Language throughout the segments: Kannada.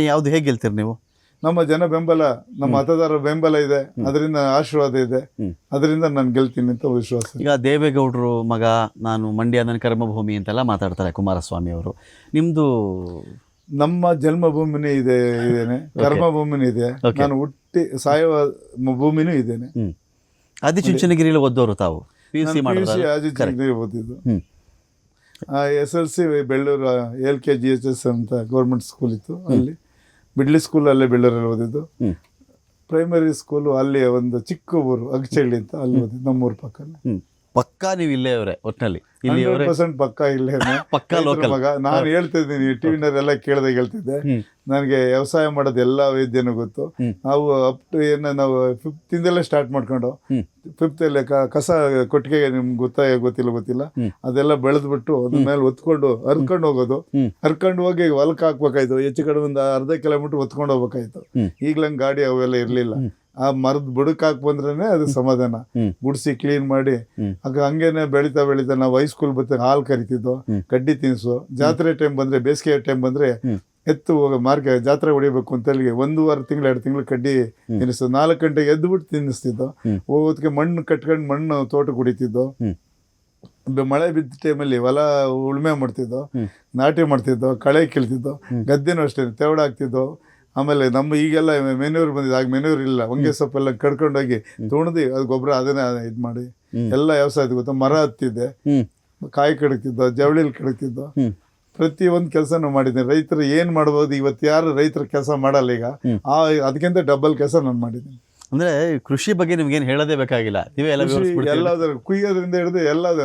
ಯಾವ್ದು ಹೇಗೆ ಗೆಲ್ತೀರಿ ನೀವು? ನಮ್ಮ ಜನ ಬೆಂಬಲ, ನಮ್ಮ ಮತದಾರರ ಬೆಂಬಲ ಇದೆ, ಅದರಿಂದ ಆಶೀರ್ವಾದ ಇದೆ, ಅದರಿಂದ ನಾನು ಗೆಲ್ತೀನಿ ಅಂತ ವಿಶ್ವಾಸ. ಈಗ ದೇವೇಗೌಡರು ಮಗ, ನಾನು ಮಂಡ್ಯ ನನ್ನ ಕರ್ಮಭೂಮಿ ಅಂತೆಲ್ಲ ಮಾತಾಡ್ತಾರೆ ಕುಮಾರಸ್ವಾಮಿ ಅವರು. ನಿಮ್ದು ನಮ್ಮ ಜನ್ಮಭೂಮಿನೂ ಇದೇನೆ, ಕರ್ಮಭೂಮಿನೂ ಇದೆ, ನಾನು ಹುಟ್ಟಿ ಸಾಯುವ ಭೂಮಿನೂ ಇದ್ದೇನೆ. ಆದಿಚುಂಚನಗಿರಿಯಲ್ಲಿ ಓದೋರು ತಾವು? PUC ಓದಿದ್ದು. SLC ಬೆಳ್ಳೂರು LKGHS ಅಂತ ಗೌರ್ಮೆಂಟ್ ಸ್ಕೂಲ್ ಇತ್ತು, ಅಲ್ಲಿ ಮಿಡ್ಲ್ ಸ್ಕೂಲ್ ಅಲ್ಲೇ ಬೆಳ್ಳೂರಲ್ಲಿ ಓದಿದ್ದು. ಪ್ರೈಮರಿ ಸ್ಕೂಲು ಅಲ್ಲಿ ಒಂದು ಚಿಕ್ಕ ಊರು ಅಗಚಳ್ಳಿ ಅಂತ ಅಲ್ಲಿ ಓದಿದ್ದು, ನಮ್ಮೂರು ಪಕ್ಕನೇ. ಪಕ್ಕಾ ನೀವು ಇಲ್ಲೇ ಅವರೇ ಒಟ್ಟಿನಲ್ಲಿ? 100% ಪಕ್ಕಾ ಇಲ್ಲೇ ಪಕ್ಕಾ ಲೋಕಲ್ ಮಗ. ನಾನು ಹೇಳ್ತಿದ್ದೀನಿ, ಟಿವಿನವರೆಲ್ಲ ಕೇಳಿದಾಗ ಹೇಳ್ತಿದ್ದೆ, ನನಗೆ ವ್ಯವಸಾಯ ಮಾಡೋದು ಎಲ್ಲ ವೈದ್ಯನೂ ಗೊತ್ತು. ನಾವು ಅಪ್ ಟು ನಾವು 5th ಸ್ಟಾರ್ಟ್ ಮಾಡ್ಕೊಂಡು 5th ಕಸ ಕೊಟ್ಟಿಗೆ ನಿಮ್ಗೆ ಗೊತ್ತಿಲ್ಲ ಅದೆಲ್ಲ ಬೆಳೆದ್ಬಿಟ್ಟು ಅದ್ರ ಮೇಲೆ ಹೊತ್ಕೊಂಡು ಹರ್ಕೊಂಡು ಹೋಗೋದು, ಹರ್ಕೊಂಡು ಹೋಗಿ ಹೊಲಕ್ಕೆ ಹಾಕ್ಬೇಕಾಯ್ತು, ಹೆಚ್ಚು ಕಡೆ ಒಂದು ಅರ್ಧ ಕಿಲೋಮೀಟರ್ ಹೊತ್ಕೊಂಡು ಹೋಗ್ಬೇಕಾಯ್ತು. ಈಗ್ಲಂಗೆ ಗಾಡಿ ಅವೆಲ್ಲ ಇರ್ಲಿಲ್ಲ. ಆ ಮರದ ಬುಡಕ್ ಹಾಕ್ ಬಂದ್ರೇನೆ ಅದು ಸಮಾಧಾನ. ಗುಡ್ಸಿ ಕ್ಲೀನ್ ಮಾಡಿ ಹಂಗೇನೆ ಬೆಳಿತಾ ನಾವು ಹೈಸ್ಕೂಲ್ ಬತ್ತ ಹಾಲು ಕರಿತಿದ್ದೋ, ಕಡ್ಡಿ ತಿನ್ಸು. ಜಾತ್ರೆ ಟೈಮ್ ಬಂದ್ರೆ, ಬೇಸಿಗೆ ಟೈಮ್ ಬಂದ್ರೆ ಎತ್ತು ಮಾರ್ಕೆ ಜಾತ್ರೆ ಹೊಡಿಬೇಕು ಅಂತ ಹೇಳಿ 1.5 ತಿಂಗಳು 2 ತಿಂಗಳು ಕಡ್ಡಿ ತಿನ್ನಿಸ್ತೋ. 4 ಗಂಟೆಗೆ ಎದ್ದುಬಿಟ್ಟು ತಿನ್ನಿಸ್ತಿದ್ದೋ. ಹೋಗೋದಕ್ಕೆ ಮಣ್ಣು ಕಟ್ಕೊಂಡು ಮಣ್ಣು ತೋಟಕ್ಕೆ ಹೊಡಿತಿದ್ದೋ. ಮಳೆ ಬಿದ್ದ ಟೈಮಲ್ಲಿ ಹೊಲ ಉಳುಮೆ ಮಾಡ್ತಿದ್ದೋ, ನಾಟಿ ಮಾಡ್ತಿದ್ದೋ, ಕಳೆ ಕೀಳ್ತಿದ್ದೋ. ಗದ್ದೆನೂ ಅಷ್ಟೇ ತೆವಡ ಹಾಕ್ತಿದ್ದೋ. ಆಮೇಲೆ ನಮ್ಮ ಈಗೆಲ್ಲ ಮೆನ್ಯೂರ್ ಬಂದಿದೆ, ಆಗ ಮೆನ್ಯೂರ್ ಇಲ್ಲ. ಹೊಂಗೆ ಸೊಪ್ಪೆಲ್ಲ ಕಡ್ಕೊಂಡೋಗಿ ತುಣಿದು ಅದು ಗೊಬ್ಬರ ಅದನ್ನೇ ಇದು ಮಾಡಿ ಎಲ್ಲ ವ್ಯವಸಾಯ ಗೊತ್ತಾ. ಮರ ಹತ್ತಿದ್ದೆ, ಕಾಯಿ ಕಡಕ್ತಿದ್ದೋ, ಜವಳಿಲಿ ಕಡಕ್ತಿದ್ದೋ. ಪ್ರತಿಯೊಂದು ಕೆಲಸನೂ ಮಾಡಿದ್ದೀನಿ. ರೈತರು ಏನ್ ಮಾಡ್ಬೋದು, ಇವತ್ತು ಯಾರು ರೈತರ ಕೆಲಸ ಮಾಡಲ್ಲ ಈಗ, ಅದಕ್ಕಿಂತ ಡಬಲ್ ಕೆಲಸ ನಾನು ಮಾಡಿದ್ದೀನಿ. ಅಂದ್ರೆ ಕೃಷಿ ಬಗ್ಗೆ ನಿಮ್ಗೇನು ಹೇಳೋದೇ ಬೇಕಾಗಿಲ್ಲ, ನೀವೇ ಎಲ್ಲಾದ್ರೂ ಕುಯ್ಯೋದ್ರಿಂದ ಹಿಡಿದು ಎಲ್ಲದ.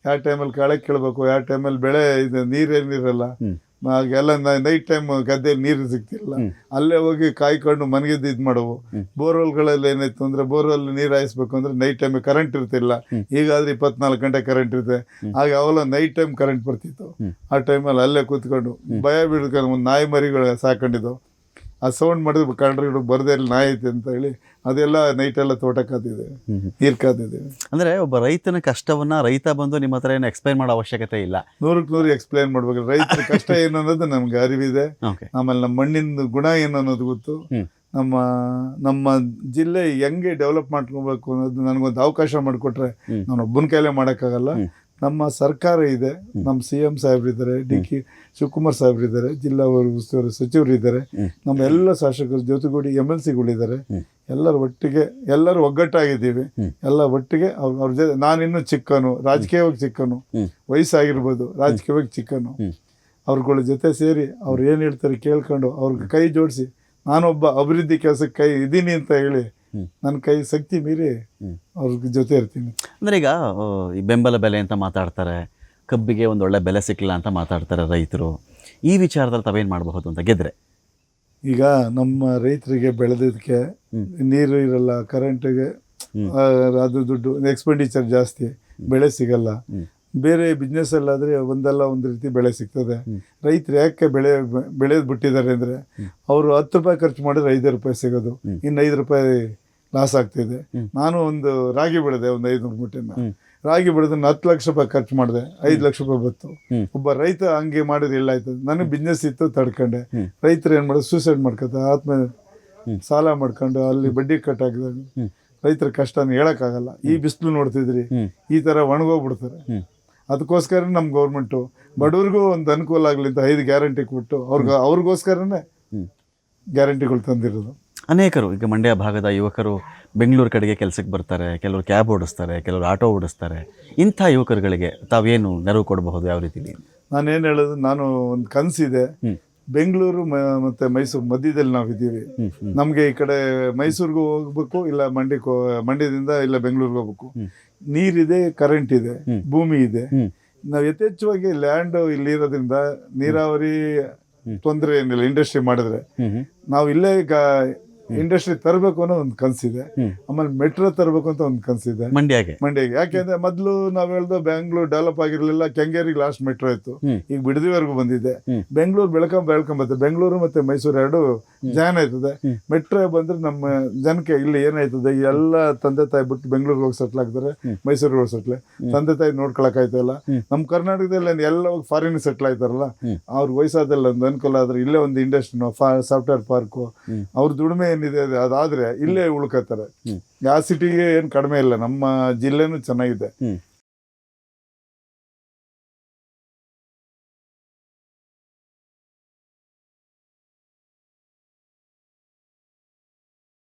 ಯಾವ ಟೈಮಲ್ಲಿ ಕಳೆ ಕೀಳ್ಬೇಕು, ಯಾವ ಟೈಮಲ್ಲಿ ಬೆಳೆ ಇದು ನೀರೇನಿರಲ್ಲ, ಎಲ್ಲ ನೈಟ್ ಟೈಮ್ ಗದ್ದೆಯಲ್ಲಿ ನೀರು ಸಿಗ್ತಿಲ್ಲ, ಅಲ್ಲೇ ಹೋಗಿ ಕಾಯ್ಕೊಂಡು ಮನೆಗೆದ್ದು ಇದು ಮಾಡವು. ಬೋರ್ವೆಲ್ಗಳಲ್ಲಿ ಏನಾಯ್ತು ಅಂದ್ರೆ, ಬೋರ್ವೆಲ್ ನೀರು ಹಾಯಿಸ್ಬೇಕು ಅಂದ್ರೆ ನೈಟ್ ಟೈಮ್ ಕರೆಂಟ್ ಇರ್ತಿಲ್ಲ. ಈಗಾದ್ರೆ 24 ಗಂಟೆ ಕರೆಂಟ್ ಇರುತ್ತೆ. ಆಗ ಅವೆಲ್ಲ ನೈಟ್ ಟೈಮ್ ಕರೆಂಟ್ ಬರ್ತಿತ್ತು. ಆ ಟೈಮಲ್ಲಿ ಅಲ್ಲೇ ಕೂತ್ಕೊಂಡು ಭಯ ಬಿಡ್ಕೊಂಡು ಒಂದು ನಾಯಿ ಮರಿಗಳು ಸಾಕೊಂಡಿದ್ದು. ಆ ಸೌಂಡ್ ಮಾಡಿದ್ರೆ ಕಂಡ್ರೆ ಬರ್ದೇ ಇಲ್ಲ ನಾಯಿ ಐತೆ ಅಂತ ಹೇಳಿ ಅದೆಲ್ಲ ನೈಟೆಲ್ಲ ತೋಟ ಕಾದಿದೆ, ನೀರು ಕಾದಿದೆ. ಅಂದ್ರೆ ಒಬ್ಬ ರೈತನ ಕಷ್ಟವನ್ನ ರೈತ ಬಂದು ನಿಮ್ಮ ಹತ್ರ ಏನು ಎಕ್ಸ್ಪ್ಲೈನ್ ಮಾಡೋ ಅವಶ್ಯಕತೆ ಇಲ್ಲ, 100% ಎಕ್ಸ್ಪ್ಲೈನ್ ಮಾಡ್ಬೇಕು. ರೈತರ ಕಷ್ಟ ಏನು ಅನ್ನೋದು ನಮ್ಗೆ ಅರಿವಿದೆ. ಆಮೇಲೆ ನಮ್ಮ ಮಣ್ಣಿನ ಗುಣ ಏನು ಅನ್ನೋದು ಗೊತ್ತು. ನಮ್ಮ ಜಿಲ್ಲೆ ಹೆಂಗೆ ಡೆವಲಪ್ ಮಾಡ್ಕೋಬೇಕು ಅನ್ನೋದು ನನಗೊಂದು ಅವಕಾಶ ಮಾಡಿಕೊಟ್ರೆ ನಾನು ಒಬ್ಬನ ಕೈಲೇ ಮಾಡೋಕ್ಕಾಗಲ್ಲ. ನಮ್ಮ ಸರ್ಕಾರ ಇದೆ, ನಮ್ಮ CM ಸಾಹೇಬ್ರಿದ್ದಾರೆ, DK ಶಿವಕುಮಾರ್ ಸಾಹೇಬ್ರಿದ್ದಾರೆ, ಜಿಲ್ಲಾ ಉಸ್ತುವಾರಿ ಸಚಿವರು ಇದ್ದಾರೆ, ನಮ್ಮ ಎಲ್ಲ ಶಾಸಕರು ಜೊತೆಗೂಡಿ MLCಗಳಿದ್ದಾರೆ. ಎಲ್ಲರೂ ಒಟ್ಟಿಗೆ ಎಲ್ಲರೂ ಒಗ್ಗಟ್ಟಾಗಿದ್ದೀವಿ. ಎಲ್ಲ ಒಟ್ಟಿಗೆ ಅವ್ರ ಜೊತೆ ನಾನಿನ್ನೂ ಚಿಕ್ಕನು, ರಾಜಕೀಯವಾಗಿ ಚಿಕ್ಕನು, ವಯಸ್ಸಾಗಿರ್ಬೋದು, ರಾಜಕೀಯವಾಗಿ ಚಿಕ್ಕನು. ಅವ್ರಗಳ ಜೊತೆ ಸೇರಿ ಅವ್ರು ಏನು ಹೇಳ್ತಾರೆ ಕೇಳ್ಕೊಂಡು ಅವ್ರಿಗೆ ಕೈ ಜೋಡಿಸಿ ನಾನೊಬ್ಬ ಅಭಿವೃದ್ಧಿ ಕೆಲಸಕ್ಕೆ ಕೈ ಇದ್ದೀನಿ ಅಂತ ಹೇಳಿ ನನ್ನ ಕೈ ಶಕ್ತಿ ಮೀರಿ ಅವ್ರ ಜೊತೆ ಇರ್ತೀನಿ. ಅಂದರೆ ಈಗ ಈ ಬೆಂಬಲ ಬೆಲೆ ಅಂತ ಮಾತಾಡ್ತಾರೆ, ಕಬ್ಬಿಗೆ ಒಂದು ಒಳ್ಳೆ ಬೆಲೆ ಸಿಕ್ಕಿಲ್ಲ ಅಂತ ಮಾತಾಡ್ತಾರೆ ರೈತರು. ಈ ವಿಚಾರದಲ್ಲಿ ತಾವೇನು ಮಾಡಬಹುದು ಅಂತ ಗೆದ್ರೆ? ಈಗ ನಮ್ಮ ರೈತರಿಗೆ ಬೆಳೆದಕ್ಕೆ ನೀರು ಇರಲ್ಲ, ಕರೆಂಟಿಗೆ ಅದು ದುಡ್ಡು ಎಕ್ಸ್ಪೆಂಡಿಚರ್ ಜಾಸ್ತಿ, ಬೆಳೆ ಸಿಗಲ್ಲ. ಬೇರೆ ಬಿಸ್ನೆಸ್ ಅಲ್ಲಾದರೆ ಒಂದಲ್ಲ ಒಂದು ರೀತಿ ಬೆಳೆ ಸಿಗ್ತದೆ. ರೈತರು ಯಾಕೆ ಬೆಳೆಯೋದು ಬಿಟ್ಟಿದ್ದಾರೆ ಅಂದರೆ, ಅವರು 10 ರೂಪಾಯಿ ಖರ್ಚು ಮಾಡಿದ್ರೆ 5 ರೂಪಾಯಿ ಸಿಗೋದು, ಇನ್ನು 5 ರೂಪಾಯಿ ಲಾಸ್ ಆಗ್ತಿದೆ. ನಾನು ಒಂದು ರಾಗಿ ಬೆಳೆದೆ, ಒಂದು 500 ಮೂಟೆನ ರಾಗಿ ಬೆಳೆದು 10 ಲಕ್ಷ ರೂಪಾಯಿ ಖರ್ಚು ಮಾಡಿದೆ, 5 ಲಕ್ಷ ರೂಪಾಯಿ ಬತ್ತು. ಒಬ್ಬ ರೈತ ಹಂಗೆ ಮಾಡಿದ್ರೆ ಇಲ್ಲ ಆಯ್ತದೆ. ನನಗೆ ಬಿಸ್ನೆಸ್ ಇತ್ತು, ತಡ್ಕೊಂಡೆ. ರೈತರು ಏನು ಮಾಡೋದು, ಸೂಸೈಡ್ ಮಾಡ್ಕೊತ ಸಾಲ ಮಾಡ್ಕೊಂಡು ಅಲ್ಲಿ ಬಡ್ಡಿ ಕಟ್ಟಾಕಿದಾಗ ರೈತರ ಕಷ್ಟನ ಹೇಳೋಕ್ಕಾಗಲ್ಲ. ಈ ಬಿಸಿಲು ನೋಡ್ತಿದ್ರಿ, ಈ ಥರ ಒಣಗೋಗ್ಬಿಡ್ತಾರೆ. ಅದಕ್ಕೋಸ್ಕರ ನಮ್ಮ ಗೌರ್ಮೆಂಟು ಬಡವ್ರಿಗೂ ಒಂದು ಅನುಕೂಲ ಆಗಲಿ ಅಂತ 5 ಗ್ಯಾರಂಟಿ ಕೊಟ್ಟು ಅವ್ರಿಗೋಸ್ಕರನೇ ಗ್ಯಾರಂಟಿಗಳು ತಂದಿರೋದು. ಅನೇಕರು ಈಗ ಮಂಡ್ಯ ಭಾಗದ ಯುವಕರು ಬೆಂಗಳೂರು ಕಡೆಗೆ ಕೆಲಸಕ್ಕೆ ಬರ್ತಾರೆ, ಕೆಲವರು ಕ್ಯಾಬ್ ಓಡಿಸ್ತಾರೆ, ಕೆಲವರು ಆಟೋ ಓಡಿಸ್ತಾರೆ. ಇಂಥ ಯುವಕರುಗಳಿಗೆ ತಾವೇನು ನೆರವು ಕೊಡಬಹುದು, ಯಾವ ರೀತಿಲಿ? ನಾನೇನು ಹೇಳೋದು, ನಾನು ಒಂದು ಕನಸಿದೆ. ಬೆಂಗಳೂರು ಮತ್ತು ಮೈಸೂರು ಮಧ್ಯದಲ್ಲಿ ನಾವಿದ್ದೀವಿ. ನಮಗೆ ಈ ಕಡೆ ಮೈಸೂರಿಗೂ ಹೋಗ್ಬೇಕು, ಇಲ್ಲ ಮಂಡ್ಯದಿಂದ ಇಲ್ಲ ಬೆಂಗಳೂರಿಗೆ ಹೋಗ್ಬೇಕು. ನೀರಿದೆ, ಕರೆಂಟ್ ಇದೆ, ಭೂಮಿ ಇದೆ. ನಾವು ಯಥೇಚ್ಛವಾಗಿ ಲ್ಯಾಂಡ್ ಇಲ್ಲಿ ಇರೋದ್ರಿಂದ ನೀರಾವರಿ ತೊಂದರೆ ಏನಿಲ್ಲ. ಇಂಡಸ್ಟ್ರಿ ಮಾಡಿದ್ರೆ ನಾವು ಇಲ್ಲೇ ಇಂಡಸ್ಟ್ರಿ ತರಬೇಕು ಅನ್ನೋ ಒಂದು ಕನಸಿದೆ. ಆಮೇಲೆ ಮೆಟ್ರೋ ತರಬೇಕು ಅಂತ ಒಂದು ಕನಸಿದೆ ಮಂಡ್ಯಗೆ. ಯಾಕೆಂದ್ರೆ ಮೊದಲು ನಾವ್ ಹೇಳ್ದು ಬೆಂಗಳೂರು ಡೆವಲಪ್ ಆಗಿರ್ಲಿಲ್ಲ, ಕೆಂಗೇರಿಗೆ ಲಾಸ್ಟ್ ಮೆಟ್ರೋ ಇತ್ತು, ಈಗ ಬಿಡದಿವರೆಗೂ ಬಂದಿದೆ. ಬೆಂಗಳೂರು ಬೆಳ್ಕೊಂಬತ್ತೆ, ಬೆಂಗಳೂರು ಮತ್ತೆ ಮೈಸೂರು ಎರಡು ಜಾಯ್ನ್ ಆಯ್ತದೆ. ಮೆಟ್ರೋ ಬಂದ್ರೆ ನಮ್ಮ ಜನಕ್ಕೆ ಇಲ್ಲಿ ಏನಾಯ್ತದೆ, ಎಲ್ಲ ತಂದೆ ತಾಯಿ ಬಿಟ್ಟು ಬೆಂಗಳೂರಿಗೆ ಹೋಗಿ ಸೆಟ್ಲ್ ಆಗ್ತಾರೆ, ಮೈಸೂರಿಗೆ ಹೋಗಿ ಸೆಟ್ಲ್, ತಂದೆ ತಾಯಿ ನೋಡ್ಕೊಳಕ್ ಆಯ್ತಲ್ಲ. ನಮ್ಮ ಕರ್ನಾಟಕದಲ್ಲಿ ಎಲ್ಲ ಹೋಗಿ ಫಾರಿನ್ ಸೆಟ್ಲ್ ಆಯ್ತಾರಲ್ಲ, ಅವ್ರ ವಯಸ್ಸಾದಲ್ಲ ಒಂದು ಅನುಕೂಲ ಆದ್ರೆ ಇಲ್ಲೇ ಒಂದು ಇಂಡಸ್ಟ್ರಿ ಸಾಫ್ಟ್ವೇರ್ ಪಾರ್ಕು, ಅವ್ರ ದುಡಿಮೆ ಏನಿದೆ ಅದಾದ್ರೆ ಇಲ್ಲೇ ಉಳ್ಕೋತಾರೆ. ಯಾವ ಸಿಟಿಗೆ ಏನು ಕಡಿಮೆ ಇಲ್ಲ, ನಮ್ಮ ಜಿಲ್ಲೆನೂ ಚೆನ್ನಾಗಿದೆ.